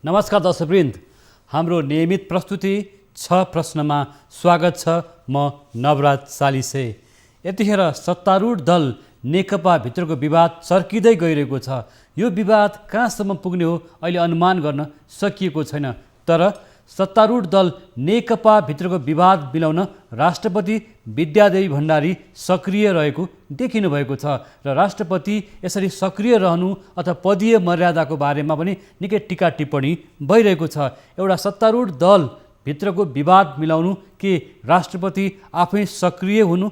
नमस्कार दर्शकवृन्द, हाम्रो नियमित प्रस्तुति 6 प्रश्नमा स्वागत छ। म नवराज चालिसे। यतिखेर सत्तारूढ दल नेकपा भित्रको विवाद चर्किँदै गइरहेको छ। यो विवाद कहाँसम्म पुग्ने हो अहिले अनुमान गर्न सकिएको छैन। तर सत्तारूढ दल नेकपा भित्रको विवाद मिलाउन राष्ट्रपति विद्यादेवी भण्डारी सक्रिय रहेको देखिनु भएको छ र राष्ट्रपति यसरी सक्रिय रहनु अथवा पदीय मर्यादाको बारेमा पनि निकै टीका टिप्पणी भइरहेको छ। एउटा सत्तारूढ दल भित्रको विवाद मिलाउनु के राष्ट्रपति आफै सक्रिय हुनु,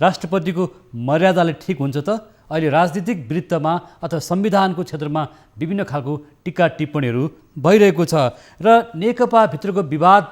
राष्ट्रपतिको मर्यादाले ठिक हुन्छ त? अहिले राजनीतिक वृत्तमा अथवा संविधानको क्षेत्रमा विभिन्न खालको टीका टिप्पणीहरू भइरहेको छ र नेकपा भित्रको विवाद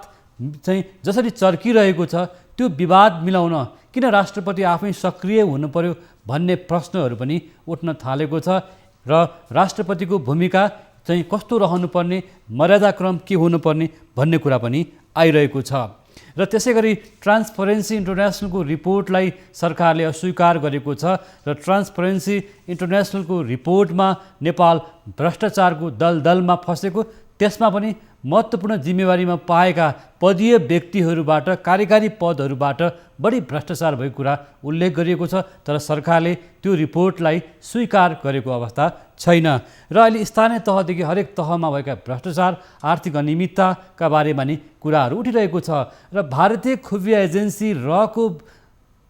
चाहिँ जसरी चर्किरहेको छ त्यो विवाद मिलाउन किन राष्ट्रपति आफै सक्रिय हुनु पर्यो भन्ने प्रश्नहरू पनि उठ्न थालेको छ र राष्ट्रपतिको भूमिका चाहिँ कस्तो रहनुपर्ने, मर्यादाक्रम के हुनुपर्ने भन्ने कुरा पनि आइरहेको छ। र त्यसै गरी ट्रान्सपरेन्सी इन्टरनेसनलको रिपोर्टलाई सरकारले अस्वीकार गरेको छ र ट्रान्सपरेन्सी इन्टरनेसनलको रिपोर्टमा नेपाल भ्रष्टाचारको दलदलमा फसेको, त्यसमा पनि महत्त्वपूर्ण जिम्मेवारीमा पाएका पदीय व्यक्तिहरूबाट, कार्यकारी पदहरूबाट बढी भ्रष्टाचार भएको कुरा उल्लेख गरिएको छ। तर सरकारले त्यो रिपोर्टलाई स्वीकार गरेको अवस्था छैन र अहिले स्थानीय तहदेखि हरेक तहमा भएका भ्रष्टाचार, आर्थिक अनियमितताका बारेमा नि कुराहरू उठिरहेको छ र भारतीय खुफिया एजेन्सी रको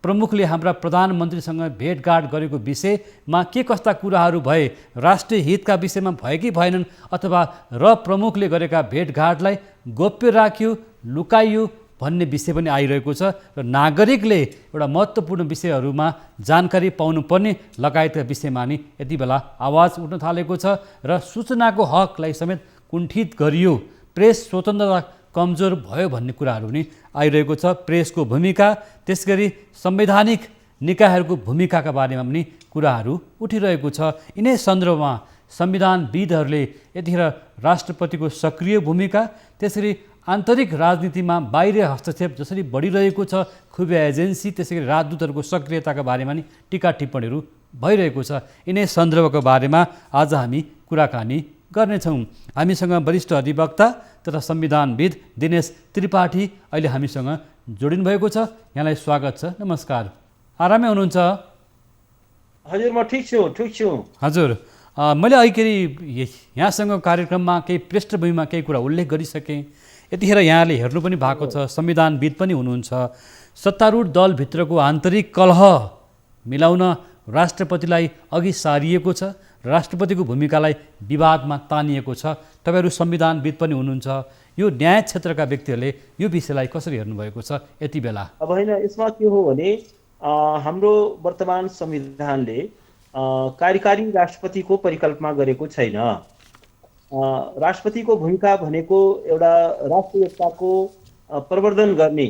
प्रमुखले हाम्रा प्रधानमन्त्रीसँग भेटघाट गरेको विषयमा के कस्ता कुराहरू भए, राष्ट्रिय हितका विषयमा भए कि भएनन्, अथवा र प्रमुखले गरेका भेटघाटलाई गोप्य राखियो, लुकाइयो भन्ने विषय पनि आइरहेको छ र नागरिकले एउटा महत्त्वपूर्ण विषयहरूमा जानकारी पाउनुपर्ने लगायतका विषयमा नि यति बेला आवाज उठ्न थालेको छ र सूचनाको हकलाई समेत कुण्ठित गरियो, प्रेस स्वतन्त्रता कमजोर भयो भन्ने कुराहरू पनि आइरहेको छ। प्रेसको भूमिका, त्यसगरी संवैधानिक निकायहरूको भूमिकाका बारेमा पनि कुराहरू उठिरहेको छ। यिनै सन्दर्भमा संविधानविदहरूले यतिखेर राष्ट्रपतिको सक्रिय भूमिका, त्यसरी आन्तरिक राजनीतिमा बाहिर हस्तक्षेप जसरी बढिरहेको छ, खुफिया एजेन्सी त्यसै गरी राजदूतहरूको सक्रियताका बारेमा नि टीका टिप्पणीहरू भइरहेको छ। यिनै सन्दर्भको बारेमा आज हामी कुराकानी गर्नेछौँ। हामीसँग वरिष्ठ अधिवक्ता तथा संविधानविद दिनेश त्रिपाठी अहिले हामीसँग जोडिनु भएको छ। यहाँलाई स्वागत छ। नमस्कार, आरामै हुनुहुन्छ? हजुर, म ठिक छु। हजुर, मैले अहिलेखेरि यहाँसँग कार्यक्रममा केही पृष्ठभूमिमा केही कुरा उल्लेख गरिसकेँ। यतिखेर यहाँले हेर्नु पनि भएको छ, संविधानविद पनि हुनुहुन्छ। सत्तारूढ दलभित्रको आन्तरिक कलह मिलाउन राष्ट्रपतिलाई अघि सारिएको छ, राष्ट्रपतिको भूमिकालाई विवादमा तानिएको छ। तपाईँहरू संविधानविद पनि हुनुहुन्छ, यो न्याय क्षेत्रका व्यक्तिहरूले यो विषयलाई कसरी हेर्नुभएको छ यति बेला? अब होइन, यसमा के हो भने हाम्रो वर्तमान संविधानले कार्यकारी राष्ट्रपतिको परिकल्पना गरेको छैन। राष्ट्रपतिको भूमिका भनेको एउटा राष्ट्रिय एकताको प्रवर्धन गर्ने,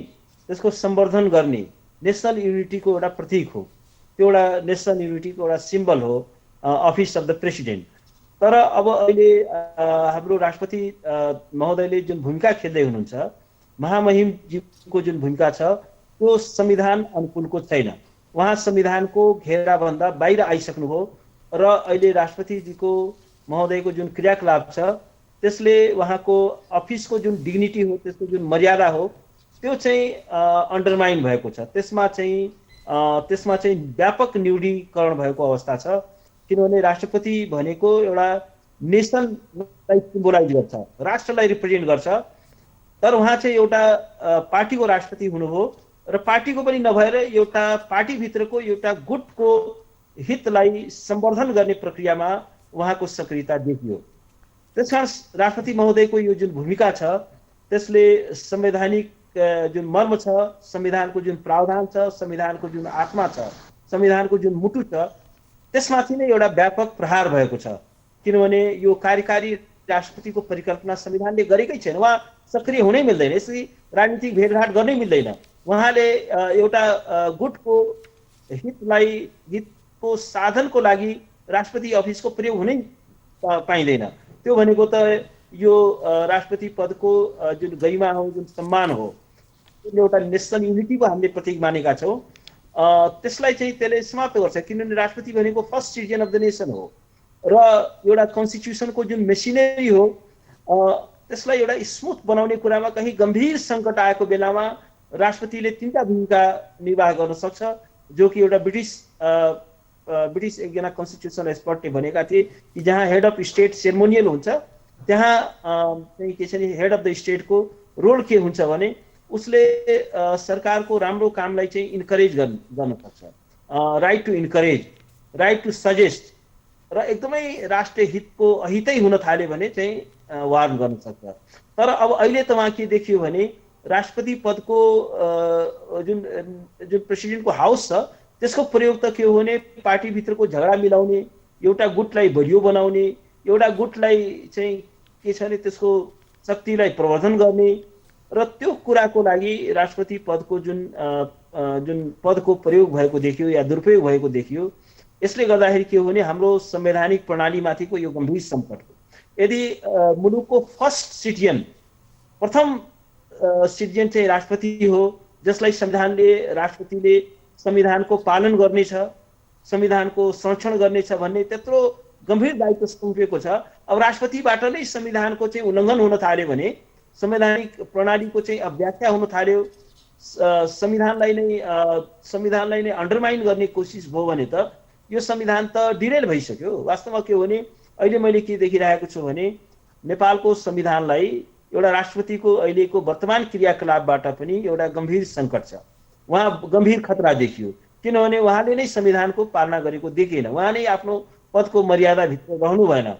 त्यसको सम्वर्धन गर्ने, नेसनल युनिटीको एउटा प्रतीक हो। त्यो एउटा नेसनल युनिटीको एउटा सिम्बल हो, अफिस अफ द प्रेसिडेन्ट। तर अब अहिले हाम्रो राष्ट्रपति महोदयले जुन भूमिका खेल्दै हुनुहुन्छ, महामहिमजीको जुन भूमिका छ त्यो संविधान अनुकूलको छैन। उहाँ संविधानको घेराभन्दा बाहिर आइसक्नुभयो र अहिले राष्ट्रपतिजीको महोदयको जुन क्रियाकलाप छ त्यसले उहाँको अफिसको जुन डिग्निटी हो, त्यसको जुन मर्यादा हो, त्यो चाहिँ अन्डरमाइन भएको छ। त्यसमा चाहिँ व्यापक न्यूनीकरण भएको अवस्था छ। किनभने राष्ट्रपति भनेको एउटा नेसनलाई सिम्बोलाइज गर्छ, राष्ट्रलाई रिप्रेजेन्ट गर्छ। तर उहाँ चाहिँ एउटा पार्टीको राष्ट्रपति हुनुभयो र पार्टीको पनि नभएर एउटा पार्टीभित्रको एउटा गुटको हितलाई सम्वर्धन गर्ने प्रक्रियामा उहाँको सक्रियता देखियो। त्यसकारण राष्ट्रपति महोदयको यो जुन भूमिका छ त्यसले संवैधानिक जुन मर्म छ, संविधानको जुन प्रावधान छ, संविधानको जुन आत्मा छ, संविधानको जुन मुटु छ, त्यसमाथि नै एउटा व्यापक प्रहार भएको छ। किनभने यो कार्यकारी राष्ट्रपतिको परिकल्पना संविधानले गरेकै छैन। उहाँ सक्रिय हुनै मिल्दैन, यसरी राजनीतिक भेटघाट गर्नै मिल्दैन। उहाँले एउटा गुटको हितको साधनको लागि राष्ट्रपति अफिसको प्रयोग हुनै पाइँदैन। त्यो भनेको त यो राष्ट्रपति पदको जुन गरिमा हो, जुन सम्मान हो, एउटा नेसनल युनिटीको हामीले प्रतीक मानेका छौँ। त्यसलाई चाहिँ त्यसले समाप्त गर्छ। किनभने राष्ट्रपति भनेको first citizen of the nation हो र एउटा कन्स्टिट्युसनको जुन मेसिनरी हो त्यसलाई एउटा स्मुथ बनाउने कुरामा कहीँ गम्भीर सङ्कट आएको बेलामा राष्ट्रपतिले तिनवटा भूमिका निर्वाह गर्न सक्छ, जो कि एउटा ब्रिटिस एकजना कन्स्टिट्युसनल एक्सपर्टले भनेका थिए कि जहाँ हेड अफ स्टेट सेरेमोनियल हुन्छ त्यहाँ चाहिँ के छ भने हेड अफ द स्टेटको रोल के हुन्छ भने उसले सरकारको राम्रो कामलाई चाहिँ इन्करेज गर्न सक्छ, right to encourage, right to suggest, र एकदमै राष्ट्रिय हितको अहितै हुन थाल्यो भने चाहिँ वार्न गर्न सक्छ। तर अब अहिले तपाईँ के देखियो भने राष्ट्रपति पदको जुन प्रेसिडेन्टको हाउस छ त्यसको प्रयोग त के हो भने पार्टीभित्रको झगडा मिलाउने, एउटा गुटलाई बलियो बनाउने, एउटा गुटलाई चाहिँ के छ भने त्यसको शक्तिलाई प्रवर्धन गर्ने, र त्यो कुराको लागि राष्ट्रपति पदको जुन पदको प्रयोग भएको देखियो या दुरुपयोग भएको देखियो। यसले गर्दाखेरि के हो भने हाम्रो संवैधानिक प्रणालीमाथिको यो गम्भीर सङ्कट हो। यदि मुलुकको फर्स्ट सिटिजन, प्रथम सिटिजन चाहिँ राष्ट्रपति हो, जसलाई राष्ट्रपतिले संविधानको पालन गर्नेछ, संविधानको संरक्षण गर्नेछ भन्ने त्यत्रो गम्भीर दायित्व सुम्पिएको छ। अब राष्ट्रपतिबाट नै संविधानको चाहिँ उल्लङ्घन हुन थाल्यो भने, संवैधानिक प्रणालीको चाहिँ अव्याख्या हुन थाल्यो, संविधानलाई नै अन्डरमाइन गर्ने कोसिस भयो भने त यो संविधान त डिरेल भइसक्यो। वास्तवमा के हो भने अहिले मैले के देखिरहेको छु भने नेपालको संविधानलाई एउटा राष्ट्रपतिको अहिलेको वर्तमान क्रियाकलापबाट पनि एउटा गम्भीर सङ्कट छ, उहाँ गम्भीर खतरा देखियो। किनभने उहाँले नै संविधानको पालना गरेको देखिएन, उहाँ नै आफ्नो पदको मर्यादाभित्र रहनु भएन,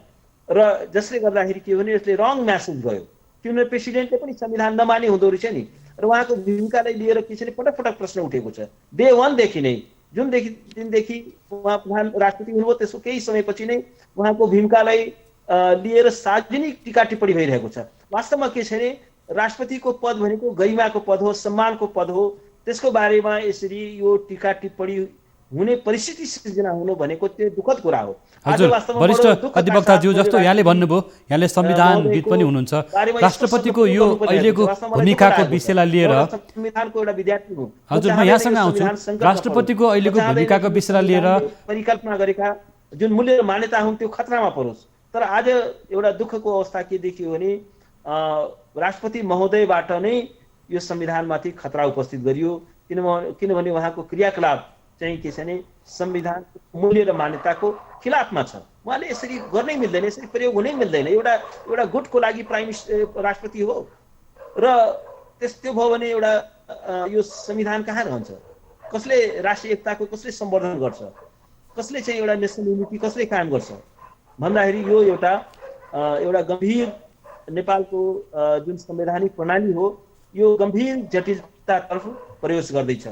र जसले गर्दाखेरि के हो भने यसले रङ म्यासेज गयो। किनभने प्रेसिडेन्टले पनि संविधान नमाने हुँदो रहेछ नि, र उहाँको भूमिकालाई लिएर के छ भने पटक पटक प्रश्न उठेको छ। डे 1 देखि नै, जुन दिनदेखि उहाँ प्रधान राष्ट्रपति हुनुभयो त्यसको केही समयपछि नै उहाँको भूमिकालाई लिएर सार्वजनिक टीका टिप्पणी भइरहेको छ। वास्तवमा के छ भने राष्ट्रपतिको पद भनेको गरिमाको पद हो, सम्मानको पद हो, त्यसको बारेमा यसरी यो टीका टिप्पणी हुने परिस्थिति सृजना हुनु भनेको त्यो दुःखद कुरा हो। हजुर, वरिष्ठ अधिवक्ताज्यू, जस्तो यहाँले भन्नुभयो, यहाँले संविधानविद पनि हुनुहुन्छ, राष्ट्रपतिको यो अहिलेको भूमिकाको विषयलाई लिएर संविधानको एउटा विद्यार्थी हुँ। हजुर, म यहाँसँग आउँछु। राष्ट्रपतिको अहिलेको भूमिकाको विषयलाई लिएर परिकल्पना गरेका जुन मूल्य र मान्यता हुन् त्यो खतरामा परोस्। तर आज एउटा दुःखको अवस्था के देखियो भने राष्ट्रपति महोदयबाट नै यो संविधानमाथि खतरा उपस्थित गरियो, किनभने उहाँको क्रियाकलाप चाहिँ के छ भने संविधान मूल्य र मान्यताको खिलाफमा छ। उहाँले यसरी गर्नै मिल्दैन, यसरी प्रयोग हुनै मिल्दैन। एउटा गुटको लागि राष्ट्रपति हो, र त्यो भयो भने एउटा यो संविधान कहाँ रहन्छ? कसले राष्ट्रिय एकताको कसले सम्वर्धन गर्छ? कसले चाहिँ एउटा नेसनल युनिटी कसले कायम गर्छ भन्दाखेरि यो एउटा गम्भीर नेपालको जुन संवैधानिक प्रणाली हो यो गम्भीर जटिलतातर्फ प्रवेश गर्दैछ।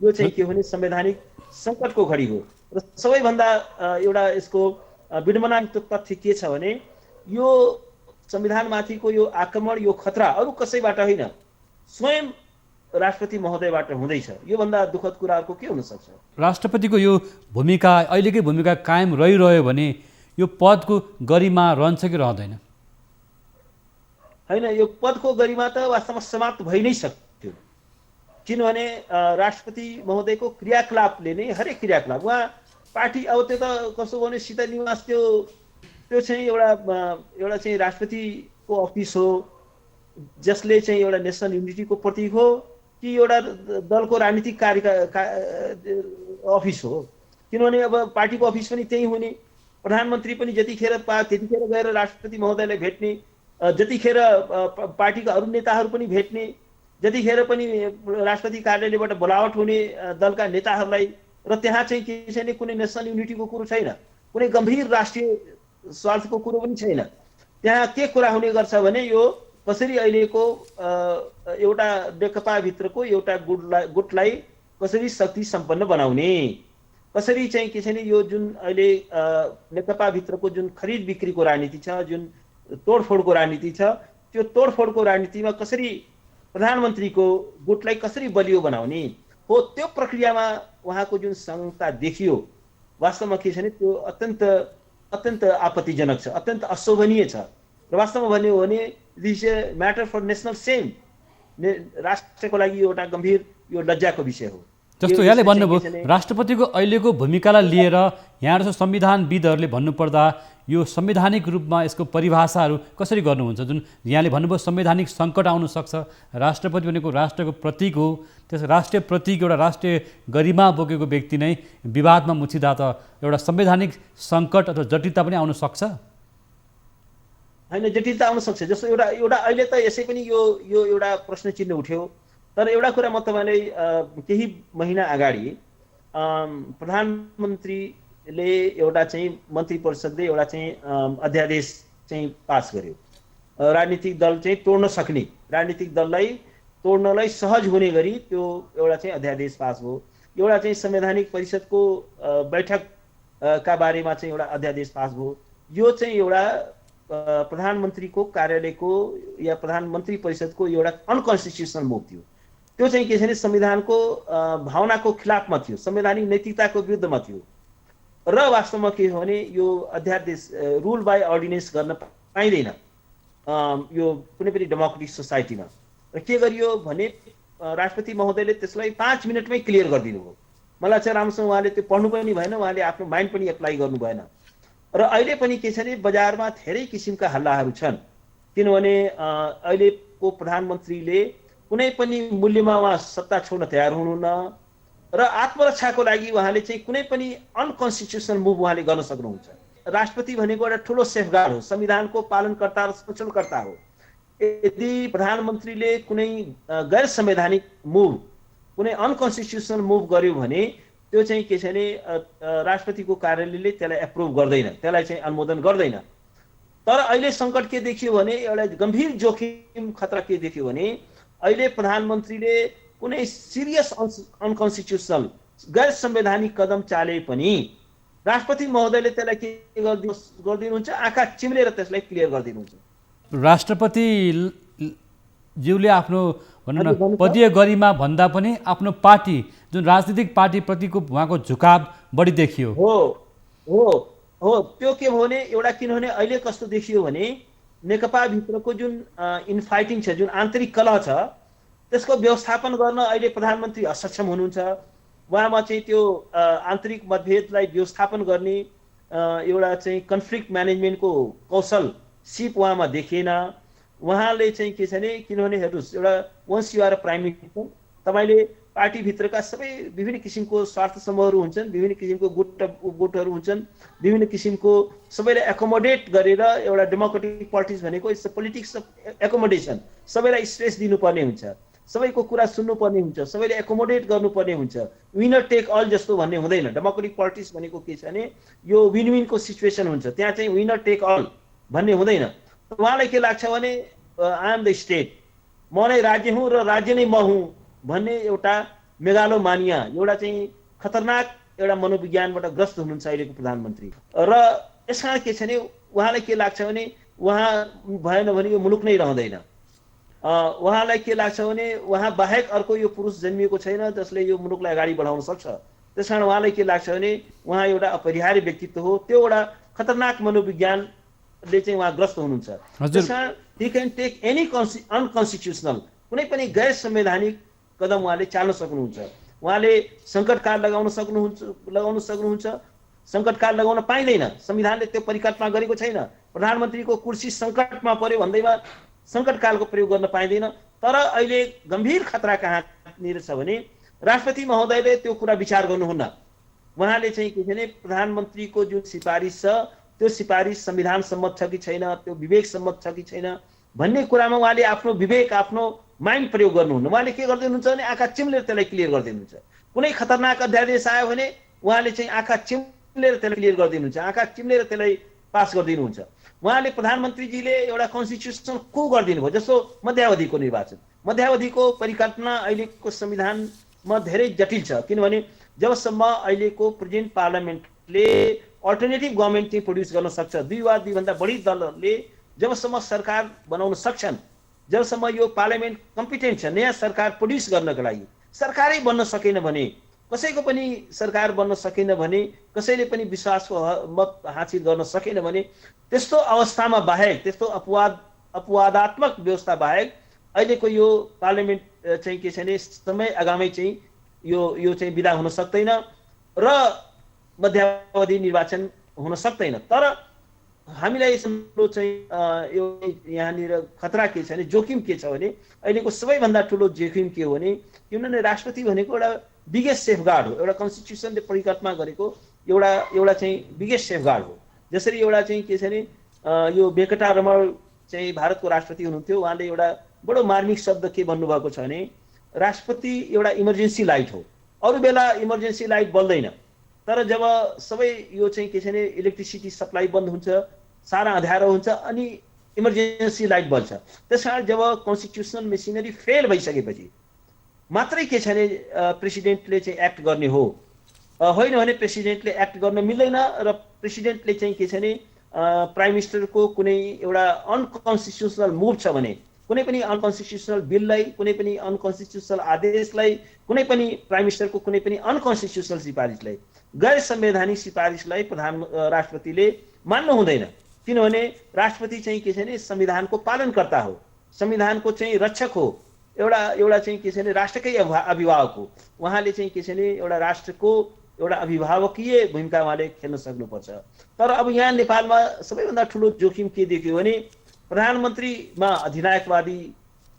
यो चाहिँ के भने संवैधानिक सङ्कटको घडी हो, र सबैभन्दा एउटा यसको विडम्बनायुक्त तथ्य के छ भने यो संविधानमाथिको यो आक्रमण, यो खतरा अरू कसैबाट होइन, स्वयं राष्ट्रपति महोदयबाट हुँदैछ। योभन्दा दुःखद कुराहरूको के हुन सक्छ? राष्ट्रपतिको यो भूमिका, अहिलेकै भूमिका कायम रहिरह्यो भने यो पदको गरिमा रहन्छ कि रहँदैन? होइन, यो पदको गरिमा त वास्तवमा समाप्त भइ नै सक्थ्यो, किनभने राष्ट्रपति महोदयको क्रियाकलापले नै, हरेक क्रियाकलाप, उहाँ पार्टी, अब त्यो त कसो भने शीतल निवास त्यो चाहिँ एउटा चाहिँ राष्ट्रपतिको अफिस हो, जसले चाहिँ एउटा नेसनल युनिटीको प्रतीक हो, कि एउटा दलको राजनीतिक अफिस हो? किनभने अब पार्टीको अफिस पनि त्यही हुने, प्रधानमन्त्री पनि जतिखेर त्यतिखेर गएर राष्ट्रपति महोदयलाई भेट्ने, जतिखेर पार्टीका अरू नेताहरू पनि भेट्ने, जतिखेर पनि राष्ट्रपति कार्यालयबाट बोलावट हुने दलका नेताहरूलाई, र त्यहाँ चाहिँ के छैन, कुनै नेसनल युनिटीको कुरो छैन, कुनै गम्भीर राष्ट्रिय स्वार्थको कुरो पनि छैन। त्यहाँ के कुरा हुने गर्छ भने यो कसरी अहिलेको एउटा नेकपाभित्रको एउटा गुटलाई कसरी शक्ति सम्पन्न बनाउने, कसरी चाहिँ के छैन, यो जुन अहिले नेकपाभित्रको जुन खरिद बिक्रीको राजनीति छ, जुन तोडफोडको राजनीति छ, त्यो तोडफोडको राजनीतिमा कसरी प्रधानमन्त्रीको गुटलाई कसरी बलियो बनाउने हो, त्यो प्रक्रियामा उहाँको जुन संहिता देखियो, वास्तवमा के छ भने त्यो अत्यन्त आपत्तिजनक छ, अत्यन्त अशोभनीय छ। र वास्तवमा भन्यो भने this is a matter for national shame, राष्ट्रको लागि एउटा गम्भीर यो लज्जाको विषय हो। जस्तो यहाँले भन्नुभयो राष्ट्रपतिको अहिलेको भूमिकालाई लिएर यहाँ जस्तो संविधानविदहरूले भन्नुपर्दा यो संवैधानिक रूपमा यसको परिभाषाहरू कसरी गर्नुहुन्छ? जुन यहाँले भन्नुभयो संवैधानिक सङ्कट आउन सक्छ, राष्ट्रपति भनेको राष्ट्रको प्रतीक हो, त्यस राष्ट्रिय प्रतीक एउटा राष्ट्रिय गरिमा बोकेको व्यक्ति नै विवादमा मुछिँदा त एउटा संवैधानिक सङ्कट अथवा जटिलता पनि आउन सक्छ? होइन, जटिलता आउन सक्छ। जस्तो एउटा अहिले त यसै पनि यो एउटा प्रश्न चिन्ह उठ्यो। तर एउटा कुरा म तपाईँलाई केही महिना अगाडि प्रधानमन्त्रीले एउटा चाहिँ मन्त्री परिषदले एउटा चाहिँ अध्यादेश चाहिँ पास गर्यो। राजनीतिक दल चाहिँ तोड्न सक्ने, राजनीतिक दललाई तोड्नलाई सहज हुने गरी त्यो एउटा चाहिँ अध्यादेश पास भयो। एउटा चाहिँ संवैधानिक परिषदको बैठकका बारेमा चाहिँ एउटा अध्यादेश पास भयो। यो चाहिँ एउटा प्रधानमन्त्रीको कार्यालयको या प्रधानमन्त्री परिषदको एउटा अनकन्स्टिट्युसनल मुभ थियो। त्यो चाहिँ के छ भने संविधानको भावनाको खिलाफमा थियो, संवैधानिक नैतिकताको विरुद्धमा थियो। र वास्तवमा के हो भने यो अध्यादेश रुल बाई अर्डिनेन्स गर्न पाइँदैन यो कुनै पनि डेमोक्रेटिक सोसाइटीमा। र के गरियो भने राष्ट्रपति महोदयले त्यसलाई 5 मिनटमै क्लियर गरिदिनु भयो। मलाई चाहिँ राम्रोसँग उहाँले त्यो पढ्नु पनि भएन, उहाँले आफ्नो माइन्ड पनि एप्लाई गर्नु भएन। र अहिले पनि के छ भने बजारमा धेरै किसिमका हल्लाहरू छन्, किनभने अहिलेको प्रधानमन्त्रीले कुनै पनि मूल्यमा उहाँ सत्ता छोड्न तयार हुनुहुन्न र आत्मरक्षाको लागि उहाँले चाहिँ कुनै पनि अनकन्स्टिट्युसनल मुभ उहाँले गर्न सक्नुहुन्छ। राष्ट्रपति भनेको एउटा ठुलो सेफगार्ड हो, संविधानको पालनकर्ता र संरक्षणकर्ता हो। यदि प्रधानमन्त्रीले कुनै गैर संवैधानिक मुभ, कुनै अनकन्स्टिट्युसनल मुभ गर्यो भने त्यो चाहिँ के छ भने राष्ट्रपतिको कार्यालयले त्यसलाई एप्रुभ गर्दैन, त्यसलाई चाहिँ अनुमोदन गर्दैन। तर अहिले सङ्कट के देखियो भने एउटा गम्भीर जोखिम खतरा के देखियो भने अहिले प्रधानमन्त्रीले कुनै सिरियस अनकन्स्टिट्युसनल गैर संवैधानिक कदम चाले पनि राष्ट्रपति महोदयले त्यसलाई के गरिदिनुहुन्छ, आँखा चिम्लेर त्यसलाई क्लियर गरिदिनुहुन्छ। राष्ट्रपति ज्यूले आफ्नो भनौँ न पदीय गरिमा भन्दा पनि आफ्नो पार्टी जुन राजनीतिक पार्टीप्रतिको उहाँको झुकाव बढी देखियो। हो हो हो त्यो के भयो भने एउटा किनभने अहिले कस्तो देखियो भने नेकपा भित्रको जुन इनफाइटिङ छ, जुन आन्तरिक कलह छ, त्यसको व्यवस्थापन गर्न अहिले प्रधानमन्त्री असक्षम हुनुहुन्छ। उहाँमा चाहिँ त्यो आन्तरिक मतभेदलाई व्यवस्थापन गर्ने एउटा चाहिँ कन्फ्लिक्ट म्यानेजमेन्टको कौशल सिप उहाँमा देखिएन। उहाँले चाहिँ के छ भने किनभने हेर्नुहोस्, एउटा once you are prime minister, तपाईँले पार्टीभित्रका सबै विभिन्न किसिमको स्वार्थ समूहहरू हुन्छन्, विभिन्न किसिमको गुटहरू हुन्छन्, विभिन्न किसिमको सबैलाई एकोमोडेट गरेर एउटा डेमोक्रेटिक पार्टिज भनेको it's a politics of accommodation. सबैलाई स्पेस दिनुपर्ने हुन्छ, सबैको कुरा सुन्नुपर्ने हुन्छ, सबैले एकोमोडेट गर्नुपर्ने हुन्छ। विनर टेक अल जस्तो भन्ने हुँदैन। डेमोक्रेटिक पार्टिज भनेको के छ भने यो विन विनको सिचुएसन हुन्छ, त्यहाँ चाहिँ विनर टेक अल भन्ने हुँदैन। उहाँलाई के लाग्छ भने आई एम द स्टेट, म नै राज्य हुँ र राज्य नै म हुँ भन्ने एउटा मेगालोमानिया, एउटा चाहिँ खतरनाक एउटा मनोविज्ञानबाट ग्रस्त हुनुहुन्छ अहिलेको प्रधानमन्त्री। र यसकारण के छ भने उहाँलाई के लाग्छ भने उहाँ भएन भने यो मुलुक नै रहँदैन। उहाँलाई के लाग्छ भने उहाँ बाहेक अर्को यो पुरुष जन्मिएको छैन जसले यो मुलुकलाई अगाडि बढाउन सक्छ। त्यसकारण उहाँलाई के लाग्छ भने उहाँ एउटा अपरिहार्य व्यक्तित्व हो, त्यो एउटा खतरनाक मनोविज्ञानले चाहिँ उहाँ ग्रस्त हुनुहुन्छ। त्यसकारण ही क्यान टेक एनी अनकन्स्टिट्युसनल, कुनै पनि गैर संवैधानिक कदम उहाँले चाल्न सक्नुहुन्छ। उहाँले सङ्कटकाल लगाउन सक्नुहुन्छ। सङ्कटकाल लगाउन पाइँदैन, संविधानले त्यो परिकल्पना गरेको छैन। प्रधानमन्त्रीको कुर्सी सङ्कटमा पर्यो भन्दैमा सङ्कटकालको प्रयोग गर्न पाइँदैन। तर अहिले गम्भीर खतरा कहाँनिर छ भने राष्ट्रपति महोदयले त्यो कुरा विचार गर्नुहुन्न। उहाँले चाहिँ के छ भने प्रधानमन्त्रीको जुन सिफारिस छ त्यो सिफारिस संविधान सम्मत छ कि छैन, त्यो विवेक सम्मत छ कि छैन भन्ने कुरामा उहाँले आफ्नो विवेक, आफ्नो माइन्ड प्रयोग गर्नुहुन्न। उहाँले के गरिदिनुहुन्छ भने आँखा चिम्लेर त्यसलाई क्लियर गरिदिनुहुन्छ। कुनै खतरनाक अध्यादेश आयो भने उहाँले चाहिँ आँखा चिम्लेर त्यसलाई क्लियर गरिदिनुहुन्छ, आँखा चिम्लेर त्यसलाई पास गरिदिनुहुन्छ। उहाँले प्रधानमन्त्रीजीले एउटा कन्स्टिट्युसनल को गरिदिनु भयो, जस्तो मध्यावधिको निर्वाचन। मध्यावधिको परिकल्पना अहिलेको संविधानमा धेरै जटिल छ, किनभने जबसम्म अहिलेको प्रेजेन्ट पार्लियामेन्टले अल्टरनेटिभ गभर्मेन्ट चाहिँ प्रड्युस गर्न सक्छ, 2 वा 2 भन्दा बढी दलहरूले जबसम्म सरकार बनाउन सक्छन्, जबसम्म यो पार्लियामेन्ट कम्पिटेन्ट छ नयाँ सरकार प्रड्युस गर्नको लागि, सरकारै बन्न सकेन भने, कसैको पनि सरकार बन्न सकेन भने, कसैले पनि विश्वासको मत हासिल गर्न सकेन भने, त्यस्तो अवस्थामा बाहेक, त्यस्तो अपवादात्मक व्यवस्था बाहेक अहिलेको यो पार्लियामेन्ट चाहिँ के छ भने समय आगामी चाहिँ यो चाहिँ बिदा हुन सक्दैन र मध्यावधि निर्वाचन हुन सक्दैन। तर हामीलाई यसको चाहिँ यो यहाँनिर खतरा के छ भने, जोखिम के छ भने, अहिलेको सबैभन्दा ठुलो जोखिम के हो भने, किनभने राष्ट्रपति भनेको एउटा बिगेस्ट सेफगार्ड हो, एउटा कन्स्टिट्युसनले परिकल्पना गरेको एउटा चाहिँ बिगेस्ट सेफगार्ड हो। जसरी एउटा चाहिँ के छ भने यो वेंकटा रमण चाहिँ भारतको राष्ट्रपति हुनुहुन्थ्यो, उहाँले एउटा बडो मार्मिक शब्द के भन्नुभएको छ भने, राष्ट्रपति एउटा इमर्जेन्सी लाइट हो, अरू बेला इमर्जेन्सी लाइट बल्दैन, तर जब सबै यो चाहिँ के छ भने इलेक्ट्रिसिटी सप्लाई बन्द हुन्छ, सारा अँध्यारो हुन्छ, अनि इमर्जेन्सी लाइट बल्छ। त्यसकारण जब कन्स्टिट्युसनल मेसिनरी फेल भइसकेपछि मात्रै के छ भने प्रेसिडेन्टले चाहिँ एक्ट गर्ने हो, होइन भने प्रेसिडेन्टले एक्ट गर्न मिल्दैन। र प्रेसिडेन्टले चाहिँ के छ भने प्राइम मिनिस्टरको कुनै एउटा अनकन्स्टिट्युसनल मुभ छ भने, कुनै पनि अनकन्स्टिट्युसनल बिललाई, कुनै पनि अनकन्स्टिट्युसनल आदेशलाई, कुनै पनि प्राइम मिनिस्टरको कुनै पनि अनकन्स्टिट्युसनल सिफारिसलाई, गैर संवैधानिक सिफारिसलाई राष्ट्रपतिले मान्नु हुँदैन। किनभने राष्ट्रपति चाहिँ के छ भने संविधानको पालनकर्ता हो, संविधानको चाहिँ रक्षक हो, एउटा चाहिँ के छ भने राष्ट्रकै अभिभावक हो। उहाँले चाहिँ के छ भने एउटा राष्ट्रको एउटा अभिभावकीय भूमिका उहाँले खेल्न सक्नुपर्छ। तर अब यहाँ नेपालमा सबैभन्दा ठुलो जोखिम के देख्यो भने, प्रधानमन्त्रीमा अधिनायकवादी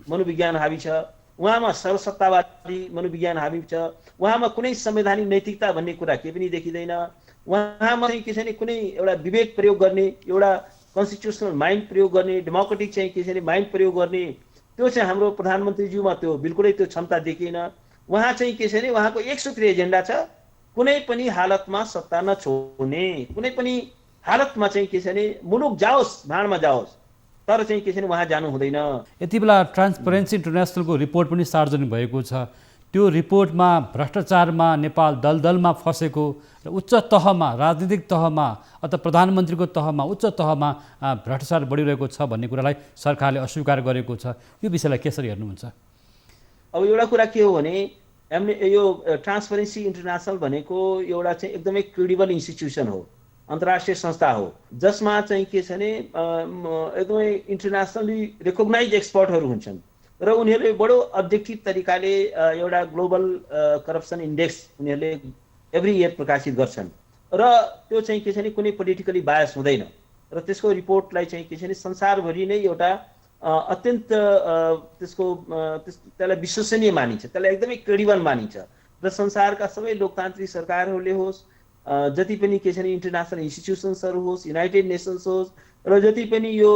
मनोविज्ञान हावी छ, उहाँमा सर्वसत्तावादी मनोविज्ञान हावी छ, उहाँमा कुनै संवैधानिक नैतिकता भन्ने कुरा के पनि देखिँदैन, उहाँमा चाहिँ के छ भने कुनै एउटा विवेक प्रयोग गर्ने, एउटा कन्स्टिट्युसनल माइन्ड प्रयोग गर्ने, डेमोक्रेटिक चाहिँ के छ भने माइन्ड प्रयोग गर्ने, त्यो चाहिँ हाम्रो प्रधानमन्त्रीज्यूमा त्यो बिल्कुलै त्यो क्षमता देखिएन। उहाँ चाहिँ के छ भने उहाँको एक सूत्रीय एजेन्डा छ, कुनै पनि हालतमा सत्ता नछोड्ने, कुनै पनि हालतमा चाहिँ के छ भने मुलुक जाओस् भाँडमा जाओस्, तर चाहिँ के छ भने उहाँ जानु हुँदैन। यति बेला ट्रान्सपरेन्सी इन्टरनेसनलको रिपोर्ट पनि सार्वजनिक भएको छ। त्यो रिपोर्टमा भ्रष्टाचारमा नेपाल दलदलमा फसेको र उच्च तहमा, राजनीतिक तहमा अथवा प्रधानमन्त्रीको तहमा, उच्च तहमा भ्रष्टाचार बढिरहेको छ भन्ने कुरालाई सरकारले अस्वीकार गरेको छ। यो विषयलाई कसरी हेर्नुहुन्छ? अब एउटा कुरा के हो भने, यो ट्रान्सपरेन्सी इन्टरनेसनल भनेको एउटा चाहिँ एकदमै क्रेडिबल इन्स्टिट्युसन हो, अन्तर्राष्ट्रिय संस्था हो, जसमा चाहिँ के छ भने एकदमै इन्टरनेसनली रिकग्नाइज एक्सपर्टहरू हुन्छन् र उनीहरूले बडो अब्जेक्टिभ तरिकाले एउटा ग्लोबल करप्सन इन्डेक्स उनीहरूले एभ्री इयर प्रकाशित गर्छन् र त्यो चाहिँ के छ भने कुनै पोलिटिकली बायस हुँदैन र त्यसको रिपोर्टलाई चाहिँ के छ भने संसारभरि नै एउटा अत्यन्त त्यसलाई विश्वसनीय मानिन्छ, त्यसलाई एकदमै क्रेडिबल मानिन्छ र संसारका सबै लोकतान्त्रिक सरकारहरूले होस्, जति पनि के छ भने इन्टरनेसनल इन्स्टिट्युसन्सहरू होस्, युनाइटेड नेसन्स होस्, र जति पनि यो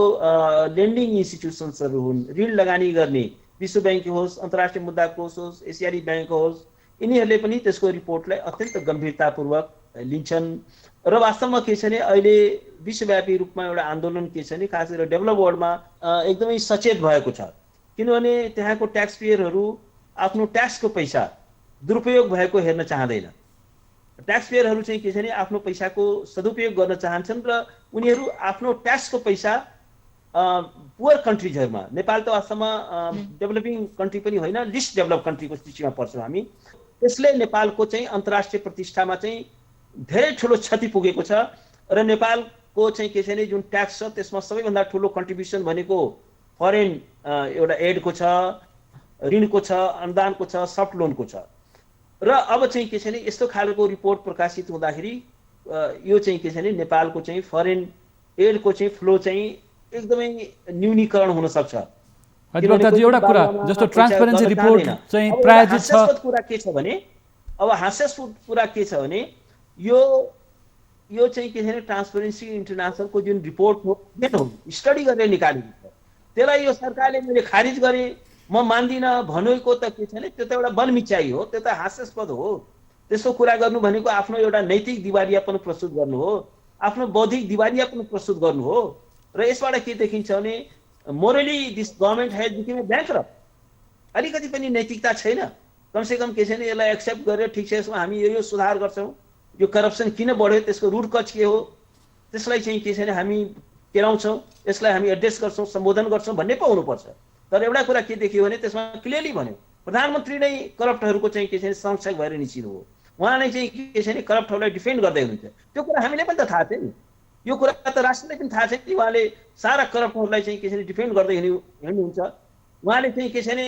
लेन्डिङ इन्स्टिट्युसन्सहरू हुन्, ऋण लगानी गर्ने, विश्व ब्याङ्क होस्, अन्तर्राष्ट्रिय मुद्रा कोष होस्, एसियाली ब्याङ्क होस्, यिनीहरूले पनि त्यसको रिपोर्टलाई अत्यन्त गम्भीरतापूर्वक लिन्छन् र वास्तवमा के छ भने अहिले विश्वव्यापी रूपमा एउटा आन्दोलन के छ भने खास गरेर डेभलप वर्ल्डमा एकदमै सचेत भएको छ। किनभने त्यहाँको ट्याक्स पेयरहरू आफ्नो ट्याक्सको पैसा दुरुपयोग भएको हेर्न चाहँदैन। ट्याक्स पेयरहरू चाहिँ के छ भने आफ्नो पैसाको सदुपयोग गर्न चाहन्छन् र उनीहरू आफ्नो ट्याक्सको पैसा पुवर कन्ट्रिजहरूमा, नेपाल त वास्तवमा डेभलपिङ कन्ट्री पनि होइन, लिस्ट डेभलप कन्ट्रीको सूचीमा पर्छौँ हामी, त्यसले नेपालको चाहिँ अन्तर्राष्ट्रिय प्रतिष्ठामा चाहिँ धेरै ठुलो क्षति पुगेको छ र नेपालको चाहिँ के छ भने जुन ट्याक्स छ त्यसमा सबैभन्दा ठुलो कन्ट्रिब्युसन भनेको फरेन एउटा एडको छ, ऋणको छ, अनुदानको छ, सफ्ट लोनको छ र अब चाहिँ के छ भने यस्तो खालको रिपोर्ट प्रकाशित हुँदाखेरि यो चाहिँ के छ भने नेपालको चाहिँ फरेन एडको चाहिँ फ्लो चाहिँ एकदमै न्यूनीकरण हुन सक्छ। एउटा कुरा जस्तो ट्रान्सपरेन्सी रिपोर्ट चाहिँ प्रायोजित छ। कुरा के छ भने, अब हास्यास्पद कुरा के छ भने यो चाहिँ के छ भने ट्रान्सपरेन्सी इन्टरनेसनलको जुन रिपोर्ट हो स्टडी गरेर निकालेको छ, त्यसलाई यो सरकारले मैले खारिज गरेँ, म मान्दिनँ भनेको त के छ भने त्यो त एउटा बनमिचाइ हो, त्यो त हास्यास्पद हो। त्यसको कुरा गर्नु भनेको आफ्नो एउटा नैतिक दिवालियापन प्रस्तुत गर्नु हो, आफ्नो बौद्धिक दिवालियापन प्रस्तुत गर्नु हो र यसबाट के देखिन्छ भने morally this government has become a bankrupt. अलिकति पनि नैतिकता छैन। कमसेकम के छ भने यसलाई एक्सेप्ट गरेर ठिक छ यसमा हामी यो सुधार गर्छौँ, यो करप्सन किन बढ्यो त्यसको रुट कज के हो, त्यसलाई चाहिँ के छ भने हामी केलाउँछौँ, यसलाई हामी एड्रेस गर्छौँ, सम्बोधन गर्छौँ भन्ने पो हुनुपर्छ। तर एउटा कुरा के देखियो भने त्यसमा क्लियरली भन्यो प्रधानमन्त्री नै करप्टहरूको चाहिँ के छ भने संरक्षक भएर निस्किनु हो, उहाँ नै चाहिँ के छ भने करप्टहरूलाई डिफेन्ड गर्दै हुनुहुन्छ। त्यो कुरा हामीले पनि त थाहा छ नि, यो कुरा त राष्ट्रलाई पनि थाहा छ कि उहाँले सारा करप्टहरूलाई चाहिँ के छ भने डिफेन्ड गर्दै हिँड्नुहुन्छ। उहाँले चाहिँ के छ भने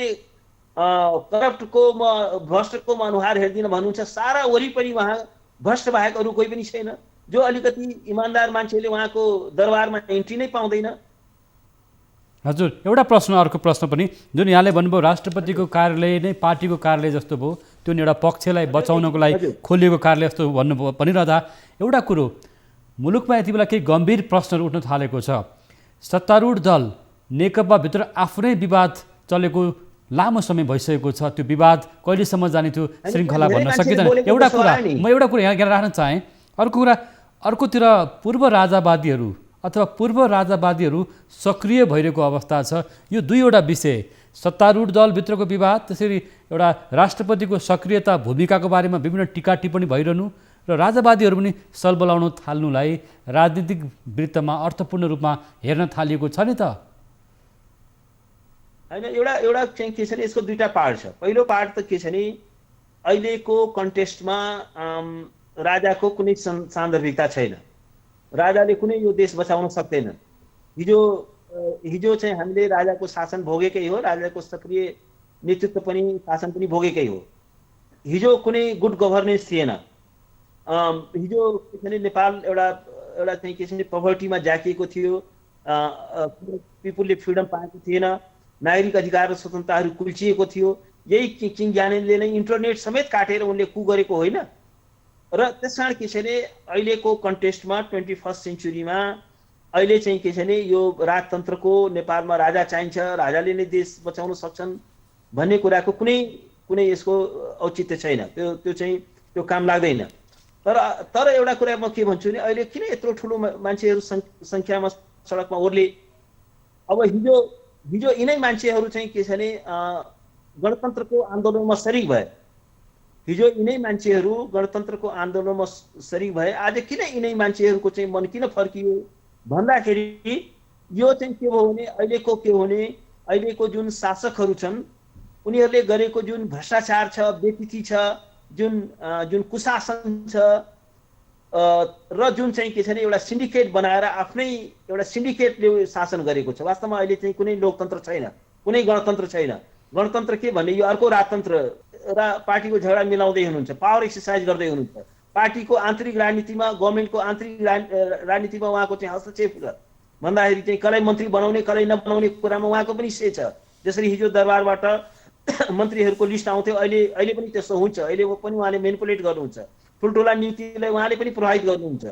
करप्टको म भ्रष्टको म अनुहार हेर्दिनँ भन्नुहुन्छ। सारा वरिपरि उहाँ भ्रष्ट बाहेक अरू कोही पनि छैन। जो अलिकति इमान्दार मान्छेले उहाँको दरबारमा इन्ट्री नै पाउँदैन। हजुर, एउटा प्रश्न, अर्को प्रश्न पनि, जुन यहाँले भन्नुभयो राष्ट्रपतिको कार्यालय नै पार्टीको कार्यालय जस्तो भयो, त्यो नि एउटा पक्षलाई बचाउनको लागि हजुर। खोलिएको कार्यालय जस्तो भन्नुभयो भनिरहँदा एउटा कुरो, मुलुकमा यति बेला केही गम्भीर प्रश्नहरू उठ्न थालेको छ। सत्तारूढ दल नेकपाभित्र आफ्नै विवाद चलेको लामो समय भइसकेको छ। त्यो विवाद कहिलेसम्म जाने त्यो श्रृङ्खला धेरै भन्न मान्छेले सकिँदैन। बोलेको एउटा जस्तो कुरा आयो नि। म एउटा कुरा यहाँ राख्न चाहेँ। अर्को कुरा, अर्कोतिर पूर्व राजावादीहरू अथवा पूर्व राजावादीहरू सक्रिय भइरहेको अवस्था छ। यो दुईवटा विषय, सत्तारूढ दलभित्रको विवाद, त्यसरी एउटा राष्ट्रपतिको सक्रियता भूमिकाको बारेमा विभिन्न टिका टिप्पणी भइरहनु र राजावादीहरू पनि सलबलाउन थाल्नुलाई राजनीतिक वृत्तमा अर्थपूर्ण रूपमा हेर्न थालिएको छ नि त। होइन, एउटा चाहिँ के छ भने यसको दुईटा पार्ट छ। पहिलो पार्ट त के छ भने अहिलेको कन्टेस्टमा राजाको कुनै सान्दर्भिकता छैन। राजाले कुनै यो देश बचाउन सक्दैन। हिजो चाहिँ हामीले राजाको शासन भोगेकै हो, राजाको सक्रिय नेतृत्व पनि शासन पनि भोगेकै हो। हिजो कुनै गुड गभर्नेन्स थिएन। हिजो के छ भने नेपाल एउटा चाहिँ के छ भने पोभर्टीमा जाकिएको थियो। पिपुलले फ्रिडम पाएको थिएन। नागरिक अधिकार र स्वतन्त्रताहरू कुल्चिएको थियो। यही किङ ज्ञानेन्द्रले नै इन्टरनेट समेत काटेर उनले कु गरेको होइन र त्यस कारण के छ भने अहिलेको कन्टेस्टमा 21st सेन्चुरीमा अहिले चाहिँ के छ भने यो राजतन्त्रको नेपालमा राजा चाहिन्छ, राजाले नै देश बचाउन सक्छन् भन्ने कुराको कुनै यसको औचित्य छैन। त्यो चाहिँ त्यो काम लाग्दैन। तर एउटा कुरा म के भन्छु भने अहिले किन यत्रो ठुलो मान्छेहरू सङ्ख्यामा सडकमा ओर्ले। अब हिजो यिनै मान्छेहरू चाहिँ के छ भने गणतन्त्रको आन्दोलनमा सरिक भए। हिजो यिनै मान्छेहरू गणतन्त्रको आन्दोलनमा सरिक भए। आज किन यिनै मान्छेहरूको चाहिँ मन किन फर्कियो भन्दाखेरि यो चाहिँ के भयो भने अहिलेको जुन शासकहरू छन् उनीहरूले गरेको जुन भ्रष्टाचार छ, बेपीति छ, जुन कुशासन छ र जुन चाहिँ के छ भने एउटा सिन्डिकेट बनाएर आफ्नै एउटा सिन्डिकेटले शासन गरेको छ। वास्तवमा अहिले चाहिँ कुनै लोकतन्त्र छैन, कुनै गणतन्त्र छैन। गणतन्त्र के भन्ने यो अर्को राजतन्त्र र पार्टीको झगडा मिलाउँदै हुनुहुन्छ, पावर एक्सर्साइज गर्दै हुनुहुन्छ। पार्टीको आन्तरिक राजनीतिमा, गभर्मेन्टको आन्तरिक राजनीतिमा उहाँको चाहिँ हस्तक्षेप भन्दाखेरि चाहिँ कसलाई मन्त्री बनाउने कसलाई नबनाउने कुरामा उहाँको पनि से छ। जसरी हिजो दरबारबाट मन्त्रीहरूको लिस्ट आउँथ्यो, अहिले पनि त्यस्तो हुन्छ। अहिले पनि उहाँले मेनिपुलेट गर्नुहुन्छ। ठुल्ठुला नीतिलाई उहाँले पनि प्रभावित गर्नुहुन्छ।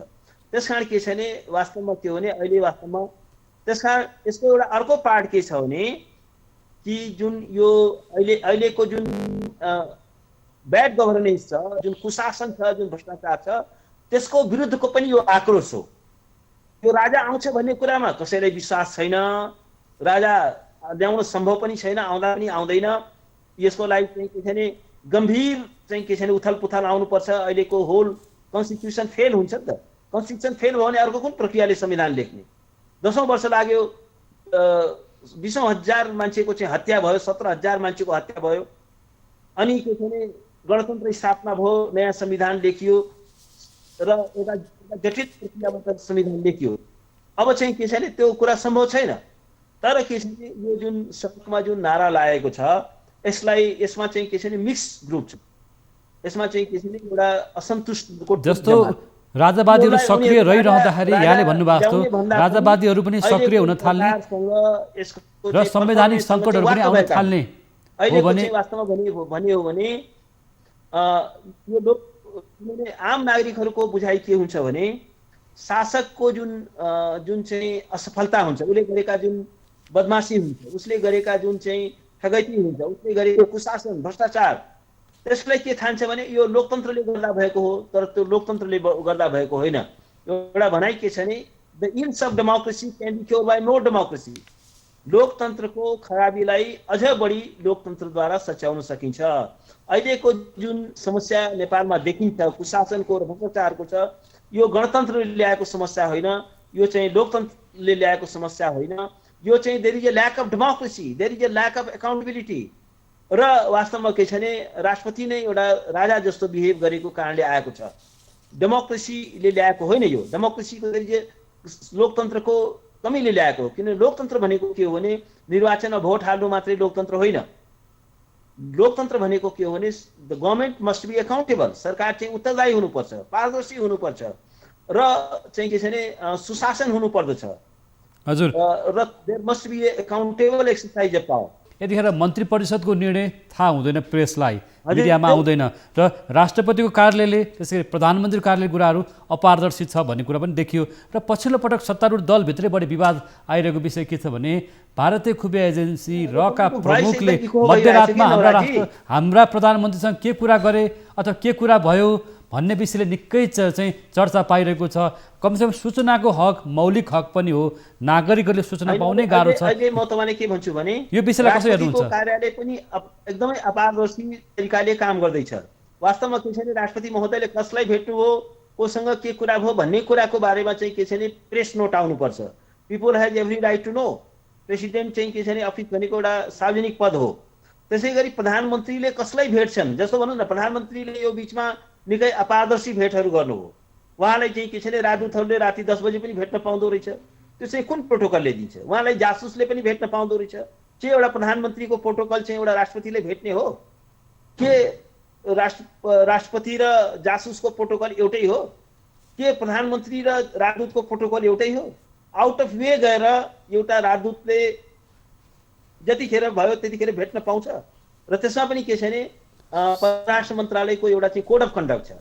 त्यस कारण के छ भने वास्तवमा के हो भने अहिले वास्तवमा त्यस कारण यसको एउटा अर्को पार्ट के छ भने कि जुन यो अहिलेको जुन ब्याड गभर्नेन्स छ, जुन कुशासन छ, जुन भ्रष्टाचार छ, त्यसको विरुद्धको पनि यो आक्रोश हो। यो राजा आउँछ भन्ने कुरामा कसैलाई विश्वास छैन। राजा ल्याउन सम्भव पनि छैन, आउँदा पनि आउँदैन। यसको लागि चाहिँ के छ भने गम्भीर चाहिँ के छ भने उथल पुथल आउनुपर्छ। अहिलेको होल कन्स्टिट्युसन फेल हुन्छ नि त। कन्स्टिट्युसन फेल भयो भने अर्को कुन प्रक्रियाले संविधान लेख्ने? 10औं वर्ष लाग्यो, 20,000 मान्छेको चाहिँ हत्या भयो, 17,000 मान्छेको हत्या भयो। अनि के छ भने गणतन्त्र स्थापना भयो, नयाँ संविधान लेखियो र एउटा जटिल प्रक्रियाबाट संविधान लेखियो। अब चाहिँ के छ भने त्यो कुरा सम्भव छैन। तर के छ भने यो जुन सडकमा जुन नारा लागेको छ यसमा चाहिँ के छ भने मिक्स ग्रुप छ। यसमा चाहिँ के छ भने एउटा असन्तुष्टको जस्तो राजावादीहरू सक्रिय रहिरहँदाखेरि यहाँले भन्नुभएको जस्तो राजावादीहरू पनि सक्रिय हुन थाल्ने र संवैधानिक सङ्कटहरू पनि आउन थाल्ने हो भने वास्तवमा भन्ने हो भने यो आम नागरिकहरूको बुझाइ के हुन्छ भने शासकको जुन चाहिँ असफलता हुन्छ, उसले गरेका जुन बदमासी हुन्छ, उसले गरेका जुन चाहिँ ठगैती हुन्छ, उसले गरेको कुशासन भ्रष्टाचार, त्यसलाई के ठान्छ भने यो लोकतन्त्रले गर्दा भएको हो। तर त्यो लोकतन्त्रले गर्दा भएको होइन। एउटा भनाइ के छ भने the ills of democracy can be cured by no democracy. लोकतन्त्रको खराबीलाई अझ बढी लोकतन्त्रद्वारा सच्याउन सकिन्छ। अहिलेको जुन समस्या नेपालमा देखिन्छ कुशासनको र भ्रष्टाचारको छ, यो गणतन्त्रले ल्याएको समस्या होइन, यो चाहिँ लोकतन्त्रले ल्याएको समस्या होइन। यो चाहिँ there is a lack of democracy, there is a lack of accountability. र वास्तवमा के छ भने राष्ट्रपति नै एउटा राजा जस्तो बिहेभ गरेको कारणले आएको छ। डेमोक्रेसीले ल्याएको होइन यो। डेमोक्रेसीको लोकतन्त्रको कमीले ल्याएको हो। किन लोकतन्त्र भनेको के हो भने निर्वाचनमा भोट हाल्नु मात्रै लोकतन्त्र होइन। लोकतन्त्र भनेको के हो भने the government must be accountable, सरकार चाहिँ उत्तरदायी हुनुपर्छ, पारदर्शी हुनुपर्छ र चाहिँ के छ भने सुशासन हुनुपर्दछ हजुर। र there must be accountable exercise of power. यतिखेर मन्त्री परिषदको निर्णय थाहा हुँदैन प्रेसलाई, हजुर, मिडियामा आउँदैन र राष्ट्रपतिको कार्यालयले त्यसै गरी प्रधानमन्त्री कार्यालय कुराहरू अपारदर्शी छ भन्ने कुरा पनि देखियो। र पछिल्लो पटक सत्तारूढ दलभित्रै बढी विवाद आइरहेको विषय के छ भने भारतीय खुफिया एजेन्सी रका प्रमुखले मध्यरातमा हाम्रा प्रधानमन्त्रीसँग के कुरा गरे अथवा के कुरा भयो भन्ने विषयले निकै चाहिँ चर्चा पाइरहेको छ। कमसेकम सूचनाको हक मौलिक हक पनि हो, नागरिकहरूले सूचना पाउनै गाह्रो छ। अहिले म तपाईँलाई के भन्छु भने यो विषयलाई कसरी हेर्नुहुन्छ? कार्यालय पनि एकदमै अपारदर्शी तरिकाले काम गर्दैछ। वास्तवमा के छ भने राष्ट्रपति महोदयले कसलाई भेट्नु हो, कोसँग के कुरा भयो भन्ने कुराको बारेमा चाहिँ के छ भने प्रेस नोट आउनुपर्छ। People has every right to know. President चाहिँ के छ भने अफिस भनेको एउटा सार्वजनिक पद हो। त्यसै गरी प्रधानमन्त्रीले कसलाई भेट्छन्, जस्तो भनौँ न प्रधानमन्त्रीले यो बिचमा निकै अपारदर्शी भेटहरू गर्नु हो। उहाँलाई चाहिँ के छ भने राजदूतहरूले राति 10 बजे पनि भेट्न पाउँदो रहेछ। त्यो चाहिँ कुन प्रोटोकलले दिन्छ? उहाँलाई जासुसले पनि भेट्न पाउँदो रहेछ। के एउटा प्रधानमन्त्रीको प्रोटोकल चाहिँ एउटा राष्ट्रपतिले भेट्ने हो? के राष्ट्रपति र जासुसको प्रोटोकल एउटै हो? के प्रधानमन्त्री र राजदूतको प्रोटोकल एउटै हो? आउट अफ वे गएर एउटा राजदूतले जतिखेर भयो त्यतिखेर भेट्न पाउँछ। र त्यसमा पनि के छ भने परराष्ट्र मन्त्रालयको एउटा चाहिँ कोड अफ कन्डक्ट छ।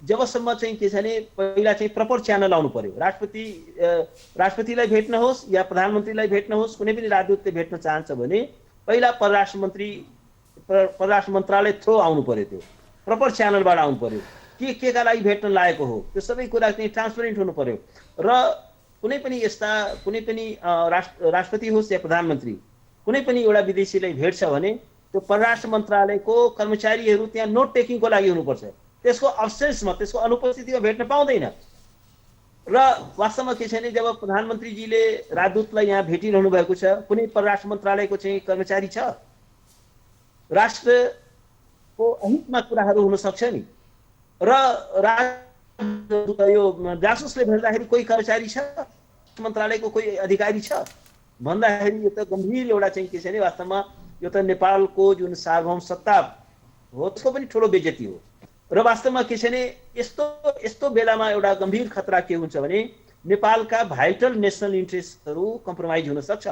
जबसम्म चाहिँ के छ भने पहिला चाहिँ प्रपर च्यानल आउनु पर्यो। राष्ट्रपतिलाई भेट्न होस् या प्रधानमन्त्रीलाई भेट्न होस्, कुनै पनि राजदूतले भेट्न चाहन्छ भने पहिला परराष्ट्र मन्त्रालय थ्रो आउनु पर्यो। त्यो प्रपर च्यानलबाट आउनु पर्यो। के का लागि भेट्न लागेको हो त्यो सबै कुरा चाहिँ ट्रान्सपेरेन्ट हुनु पर्यो। र कुनै पनि राष्ट्रपति होस् या प्रधानमन्त्री कुनै पनि एउटा विदेशीलाई भेट्छ भने त्यो परराष्ट्र मन्त्रालयको कर्मचारीहरू त्यहाँ नोट टेकिङको लागि हुनुपर्छ। त्यसको अब्सेन्समा, त्यसको अनुपस्थितिमा भेट्न पाउँदैन। र वास्तवमा के छ भने जब प्रधानमन्त्रीजीले राजदूतलाई यहाँ भेटिरहनु भएको छ, कुनै परराष्ट्र मन्त्रालयको चाहिँ कर्मचारी छ, राष्ट्रको अहितमा कुराहरू हुन सक्छ नि। र यो जासुसले भेट्दाखेरि कोही कर्मचारी छ, मन्त्रालयको कोही अधिकारी छ भन्दाखेरि यो त गम्भीर एउटा चाहिँ के छ भने वास्तवमा यो त नेपालको जुन सार्वभौम सत्ता हो त्यसको पनि ठुलो बेइज्जती हो। र वास्तवमा के छ भने यस्तो बेलामा एउटा गम्भीर खतरा के हुन्छ भने नेपालका भाइटल नेसनल इन्ट्रेस्टहरू कम्प्रोमाइज हुन सक्छ।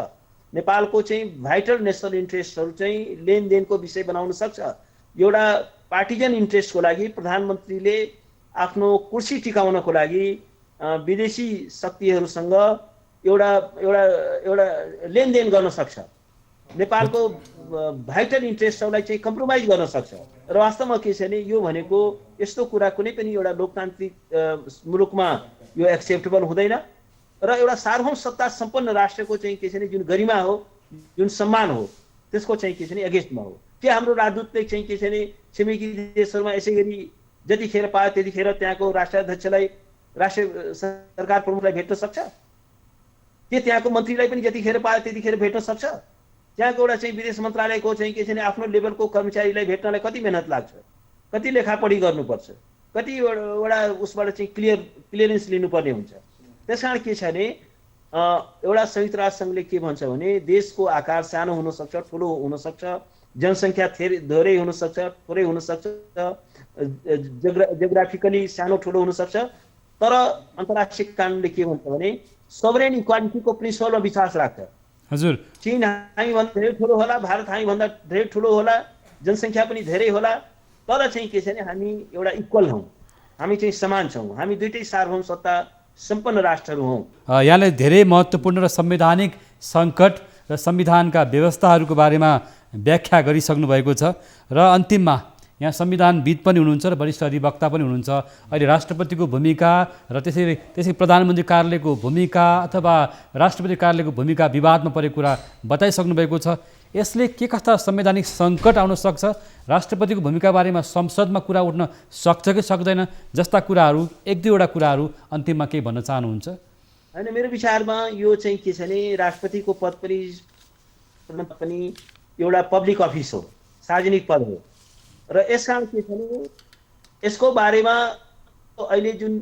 नेपालको चाहिँ भाइटल नेसनल इन्ट्रेस्टहरू चाहिँ लेनदेनको विषय बनाउन सक्छ। एउटा पार्टिजन इन्ट्रेस्टको लागि प्रधानमन्त्रीले आफ्नो कुर्सी टिकाउनको लागि विदेशी शक्तिहरूसँग एउटा लेनदेन गर्न सक्छ। नेपालको भाइटल इन्ट्रेस्टहरूलाई चाहिँ कम्प्रोमाइज गर्न सक्छ। र वास्तवमा के छ भने यो भनेको यस्तो कुरा कुनै पनि एउटा लोकतान्त्रिक मुलुकमा यो एक्सेप्टेबल हुँदैन। र एउटा सार्वभौम सत्ता सम्पन्न राष्ट्रको चाहिँ के छ भने जुन गरिमा हो, जुन सम्मान हो, त्यसको चाहिँ के छ भने एगेन्स्टमा हो। के हाम्रो राजदूतले चाहिँ के छ भने छिमेकी देशहरूमा यसै गरी जतिखेर पायो त्यतिखेर त्यहाँको राष्ट्राध्यक्षलाई, राष्ट्रिय सरकार प्रमुखलाई भेट्न सक्छ? के त्यहाँको मन्त्रीलाई पनि जतिखेर पायो त्यतिखेर भेट्न सक्छ? त्यहाँको एउटा चाहिँ विदेश मन्त्रालयको चाहिँ के छ भने आफ्नो लेभलको कर्मचारीलाई भेट्नलाई कति मेहनत लाग्छ, कति लेखापढी गर्नुपर्छ, कतिवटा उसबाट चाहिँ क्लियरेन्स लिनुपर्ने हुन्छ। त्यस कारण के छ भने एउटा संयुक्त राष्ट्रसङ्घले के भन्छ भने देशको आकार सानो हुनसक्छ, ठुलो हुनसक्छ, जनसङ्ख्या धेरै हुनसक्छ, थोरै हुनसक्छ, जियोग्राफिकली सानो ठुलो हुनसक्छ। तर अन्तर्राष्ट्रिय कानुनले के भन्छ भने सोभरेन इक्वालिटीको प्रिन्सिपलमा विश्वास राख्छ। हजुर, चीन हामीभन्दा धेरै ठुलो होला, भारत हामीभन्दा धेरै ठुलो होला, जनसङ्ख्या पनि धेरै होला, तर चाहिँ के छ भने हामी एउटा इक्वल हौँ, हामी चाहिँ समान छौँ, हामी दुइटै सार्वभौम सत्ता सम्पन्न राष्ट्रहरू हौँ। यहाँले धेरै महत्त्वपूर्ण र संवैधानिक सङ्कट र संविधानका व्यवस्थाहरूको बारेमा व्याख्या गरिसक्नु भएको छ। र अन्तिममा यहाँ संविधानविद पनि हुनुहुन्छ र वरिष्ठ अधिवक्ता पनि हुनुहुन्छ। अहिले राष्ट्रपतिको भूमिका र त्यसै प्रधानमन्त्री कार्यालयको भूमिका अथवा राष्ट्रपति कार्यालयको भूमिका विवादमा परेको कुरा बताइसक्नु भएको छ। यसले के कस्ता संवैधानिक सङ्कट आउन सक्छ? राष्ट्रपतिको भूमिका बारेमा संसदमा कुरा उठ्न सक्छ कि सक्दैन? जस्ता कुराहरू, एक दुईवटा कुराहरू अन्तिममा केही भन्न चाहनुहुन्छ? होइन, मेरो विचारमा यो चाहिँ के छ भने राष्ट्रपतिको पद पनि एउटा पब्लिक अफिस हो, सार्वजनिक पद हो। र यस कारण के छ भने यसको बारेमा अहिले जुन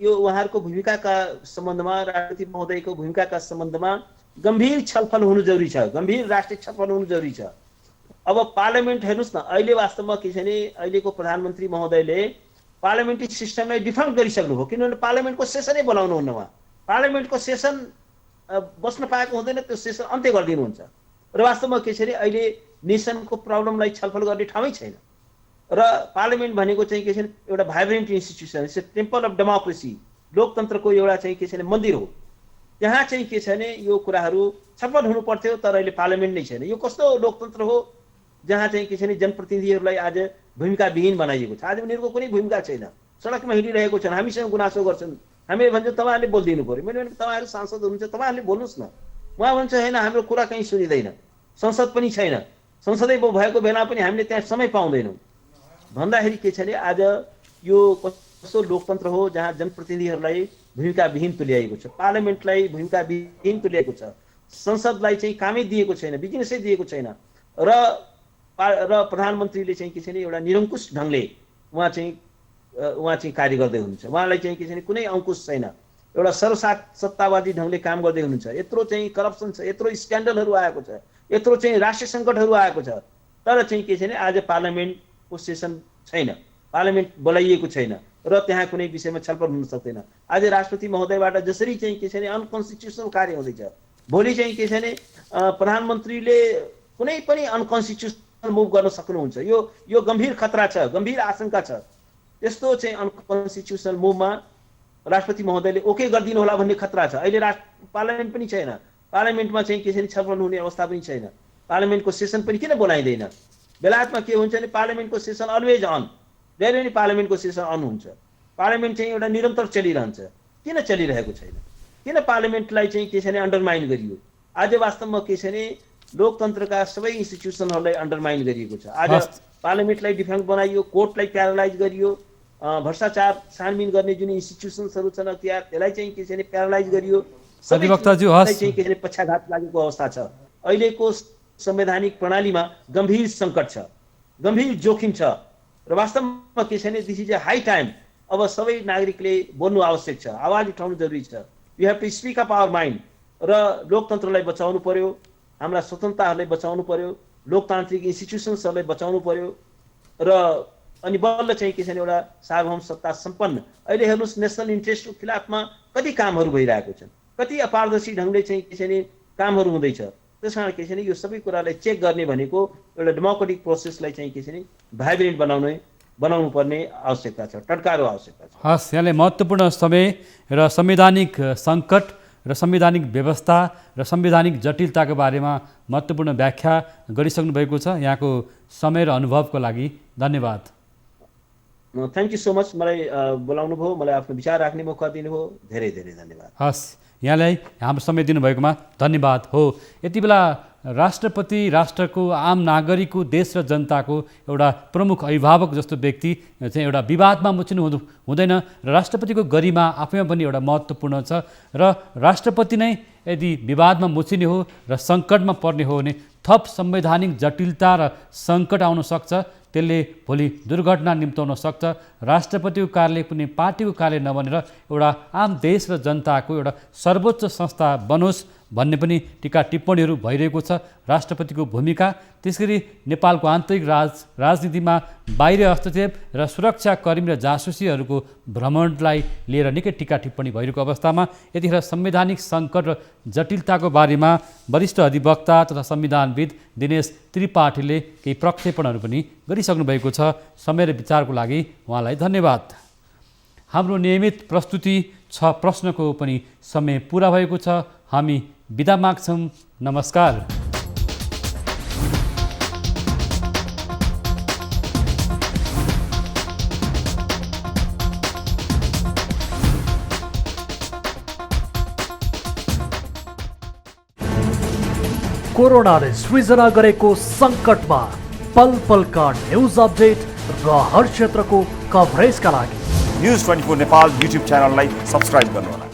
यो उहाँहरूको भूमिकाका सम्बन्धमा, राष्ट्रपति महोदयको भूमिकाका सम्बन्धमा गम्भीर छलफल हुनु जरुरी छ, गम्भीर राष्ट्रिय छलफल हुनु जरुरी छ। अब पार्लियामेन्ट हेर्नुहोस् न, अहिले वास्तवमा के छ भने अहिलेको प्रधानमन्त्री महोदयले पार्लियामेन्ट्री सिस्टमलाई डिफाल्ट गरिसक्नुभयो, किनभने पार्लियामेन्टको सेसनै बोलाउनुहुन्न। उहाँ पार्लियामेन्टको सेसन बस्न पाएको हुँदैन, त्यो सेसन अन्त्य गरिदिनुहुन्छ। र वास्तवमा के छ भने अहिले नेसनको प्रब्लमलाई छलफल गर्ने ठाउँै छैन। र पार्लियामेन्ट भनेको चाहिँ के छ भने एउटा vibrant institution, it's a temple of democracy, लोकतन्त्रको एउटा चाहिँ के छ भने मन्दिर हो। त्यहाँ चाहिँ के छ भने यो कुराहरू छलफल हुनु पर्थ्यो, तर अहिले पार्लियामेन्ट नै छैन। यो कस्तो लोकतन्त्र हो जहाँ चाहिँ के छ भने जनप्रतिनिधिहरूलाई आज भूमिकाविहीन बनाइएको छ। आज उनीहरूको कुनै भूमिका छैन, सडकमा हिँडिरहेको छन्, हामीसँग गुनासो गर्छन्, हामीले भन्छौँ तपाईँहरूले बोलिदिनु पऱ्यो। मैले भने तपाईँहरू सांसद हुनुहुन्छ, तपाईँहरूले बोल्नुहोस् न। उहाँ भन्छ होइन हाम्रो कुरा कहीँ सुनिँदैन, संसद पनि छैन, संसदै भएको बेला पनि हामीले त्यहाँ समय पाउँदैनौँ भन्दाखेरि के छ भने आज यो कस्तो लोकतन्त्र हो जहाँ जनप्रतिनिधिहरूलाई भूमिकाविहीन तुल्याएको छ, पार्लियामेन्टलाई भूमिकाविहीन तुल्याएको छ, संसदलाई चाहिँ कामै दिएको छैन, बिजनेसै दिएको छैन। र प्रधानमन्त्रीले चाहिँ के छ भने एउटा निरङ्कुश ढङ्गले उहाँ चाहिँ कार्य गर्दै हुनुहुन्छ। उहाँलाई चाहिँ के छ भने कुनै अङ्कुश छैन, एउटा सर्वसत्तावादी ढङ्गले काम गर्दै हुनुहुन्छ। यत्रो चाहिँ करप्सन छ, यत्रो स्क्यान्डलहरू आएको छ, यत्रो चाहिँ राष्ट्रिय सङ्कटहरू आएको छ, तर चाहिँ के छ भने आज पार्लियामेन्टको सेसन छैन, पार्लियामेन्ट बोलाइएको छैन र त्यहाँ कुनै विषयमा छलफल हुन सक्दैन। आज राष्ट्रपति महोदयबाट जसरी चाहिँ के छ भने अनकन्स्टिट्युसनल कार्य हुँदैछ, भोलि चाहिँ के छ भने प्रधानमन्त्रीले कुनै पनि अनकन्स्टिट्युसनल मुभ गर्न सक्नुहुन्छ। यो गम्भीर खतरा छ, गम्भीर आशंका छ। त्यस्तो चाहिँ अनकन्स्टिट्युसनल मुभमा राष्ट्रपति महोदयले ओके गरिदिनु होला भन्ने खतरा छ। अहिले पार्लियामेन्ट पनि छैन, पार्लियामेन्टमा चाहिँ के छ भने छलफल हुने अवस्था पनि छैन, पार्लियामेन्टको सेसन पनि किन बोलाइँदैन। बेलायतमा के हुन्छ भने पार्लियामेन्टको सेसन अलवेज अन, जहिले पनि पार्लियामेन्टको सेसन अन हुन्छ, पार्लियामेन्ट चाहिँ एउटा निरन्तर चलिरहन्छ। किन चलिरहेको छैन, किन पार्लियामेन्टलाई चाहिँ के छ भने अन्डरमाइन गरियो। आज वास्तवमा के छ भने लोकतन्त्रका सबै इन्स्टिट्युसनहरूलाई अन्डरमाइन गरिएको छ। आज पार्लियामेन्टलाई डिफेक्ट बनाइयो, कोर्टलाई प्यारालाइज गरियो, भ्रष्टाचार छानबिन गर्ने जुन इन्स्टिट्युसन्सहरू छन् त्यसलाई चाहिँ के छ भने प्यारालाइज गरियो, चाहिँ के छ भने पक्षाघात लागेको अवस्था छ। अहिलेको संवैधानिक प्रणालीमा गम्भीर सङ्कट छ, गम्भीर जोखिम छ र वास्तवमा के छ भने this is A high time. अब सबै नागरिकले बोल्नु आवश्यक छ, आवाज उठाउनु जरुरी छ। We have to speak up our mind र लोकतन्त्रलाई बचाउनु पर्यो, हाम्रा स्वतन्त्रताहरूलाई बचाउनु पर्यो, लोकतान्त्रिक इन्स्टिट्युसन्सहरूलाई बचाउनु पर्यो र अनि बल्ल चाहिँ के छ भने एउटा सार्वभौम सत्ता सम्पन्न। अहिले हेर्नुहोस् नेसनल इन्ट्रेस्टको खिलाफमा कति कामहरू भइरहेको छन्, कति अपारदर्शी ढङ्गले चाहिँ के छ भने कामहरू हुँदैछ। त्यस कारण के छ भने यो सबै कुरालाई चेक गर्ने भनेको एउटा डेमोक्रेटिक प्रोसेसलाई चाहिँ के छ भने भाइब्रेन्ट बनाउनु पर्ने आवश्यकता छ, टटकारो आवश्यकता छ। हस्, यहाँले महत्त्वपूर्ण समय र संवैधानिक सङ्कट र संवैधानिक व्यवस्था र संवैधानिक जटिलताको बारेमा महत्त्वपूर्ण व्याख्या गरिसक्नु भएको छ। यहाँको समय र अनुभवको लागि धन्यवाद। थ्याङ्क यू सो मच, मलाई बोलाउनु भयो, मलाई आफ्नो विचार राख्ने मौका दिनुभयो, धेरै धेरै धन्यवाद। हस्, यहाँलाई हाम्रो समय दिनुभएकोमा धन्यवाद हो। यति बेला राष्ट्रपति राष्ट्रको आम नागरिकको देश र जनताको एउटा प्रमुख अभिभावक जस्तो व्यक्ति चाहिँ एउटा विवादमा मुचिनु हुँदैन र राष्ट्रपतिको गरिमा आफैमा पनि एउटा महत्त्वपूर्ण छ र राष्ट्रपति नै यदि विवादमा मुचिने हो र सङ्कटमा पर्ने हो भने थप संवैधानिक जटिलता र सङ्कट आउन सक्छ, त्यसले भोलि दुर्घटना निम्ताउन सक्छ। राष्ट्रपतिको कार्यालय कुनै पार्टीको कार्यालय नबनेर एउटा आम देश र जनताको एउटा सर्वोच्च संस्था बनोस् भन्ने पनि टीका टिप्पणीहरू भइरहेको छ। राष्ट्रपतिको भूमिका, त्यसरी नेपालको आन्तरिक राजनीतिमा बाहिरी हस्तक्षेप र सुरक्षाकर्मी र जासुसीहरूको भ्रमणलाई लिएर निकै टीका टिप्पणी भइरहेको अवस्थामा यतिखेर संवैधानिक सङ्कट र जटिलताको बारेमा वरिष्ठ अधिवक्ता तथा संविधानविद दिनेश त्रिपाठीले केही प्रक्षेपणहरू पनि गरिसक्नु भएको छ। समय र विचारको लागि उहाँलाई धन्यवाद। हाम्रो नियमित प्रस्तुति 6 प्रश्नको पनि समय पुरा भएको छ। हामी बिदा माग्छौँ। नमस्कार। कोरोनाले सृजना गरेको सङ्कटमा पल पलका न्युज अपडेट र हर क्षेत्रको कभरेजका लागि न्युज 24 नेपाल युट्युब च्यानललाई सब्स्क्राइब गर्नुहोला।